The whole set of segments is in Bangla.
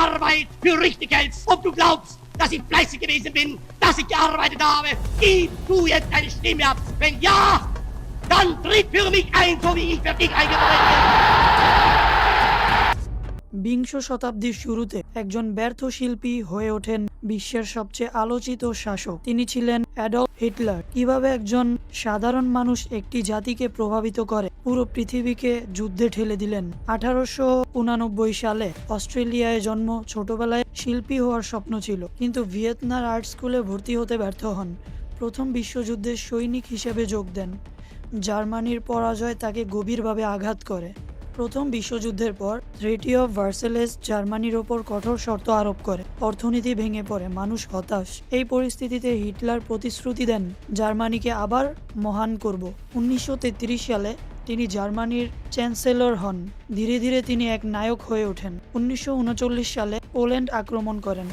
Arbeit für richtig hältst. Ob du glaubst, dass ich fleißig gewesen bin, dass ich gearbeitet habe, gib du jetzt deine Stimme ab. Wenn ja, dann tritt für mich ein, so wie ich für dich eingetreten bin. বিংশ শতাব্দীর শুরুতে একজন ব্যর্থ শিল্পী হয়ে ওঠেন বিশ্বের সবচেয়ে আলোচিত শাসক। তিনি ছিলেন অ্যাডলফ হিটলার। কিভাবে একজন সাধারণ মানুষ একটি জাতিকে প্রভাবিত করে, পুরো পৃথিবীকে যুদ্ধে ঠেলে দিলেন। 1889 সালে অস্ট্রেলিয়ায় জন্ম। ছোটবেলায় শিল্পী হওয়ার স্বপ্ন ছিল, কিন্তু ভিয়েতনাম আর্ট স্কুলে ভর্তি হতে ব্যর্থ হন। প্রথম বিশ্বযুদ্ধে সৈনিক হিসেবে যোগ দেন। জার্মানির পরাজয় তাকে গভীরভাবে আঘাত করে। প্রথম বিশ্বযুদ্ধের পর ট্রিটি অফ ভার্সেলেস জার্মানির ওপর কঠোর শর্ত আরোপ করে। অর্থনীতি ভেঙে পড়ে, মানুষ হতাশ। এই পরিস্থিতিতে হিটলার প্রতিশ্রুতি দেন জার্মানিকে আবার মহান করব। 1933 সালে তিনি জার্মানির চ্যান্সেলর হন। ধীরে ধীরে তিনি এক নায়ক হয়ে ওঠেন। 1939 সালে পোল্যান্ড আক্রমণ করেন।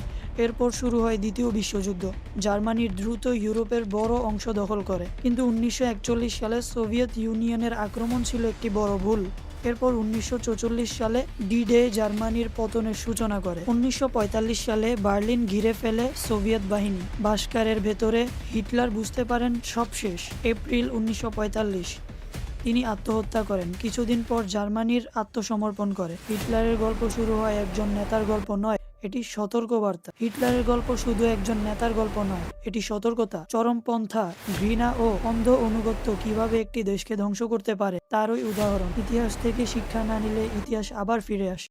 এরপর শুরু হয় দ্বিতীয় বিশ্বযুদ্ধ। জার্মানির দ্রুত ইউরোপের বড় অংশ দখল করে, কিন্তু 1941 সালে সোভিয়েত ইউনিয়নের আক্রমণ ছিল একটি বড় ভুল। এরপর 1944 সালে ডি ডে জার্মানির পতনের সূচনা করে। 1945 সালে বার্লিন ঘিরে ফেলে সোভিয়েত বাহিনী। বাস্কারের ভেতরে হিটলার বুঝতে পারেন সব শেষ। এপ্রিল 1945 তিনি আত্মহত্যা করেন। কিছুদিন পর জার্মানির আত্মসমর্পণ করে। হিটলারের গল্প শুরু হয় একজন নেতার গল্প নয়, এটি সতর্কবার্তা। হিটলারের গল্প শুধু একজন নেতার গল্প নয়, এটি সতর্কতা। চরমপন্থা, ঘৃণা ও অন্ধ অনুগত্য কিভাবে একটি দেশকে ধ্বংস করতে পারে তারই উদাহরণ। ইতিহাস থেকে শিক্ষা না নিলে ইতিহাস আবার ফিরে আসে।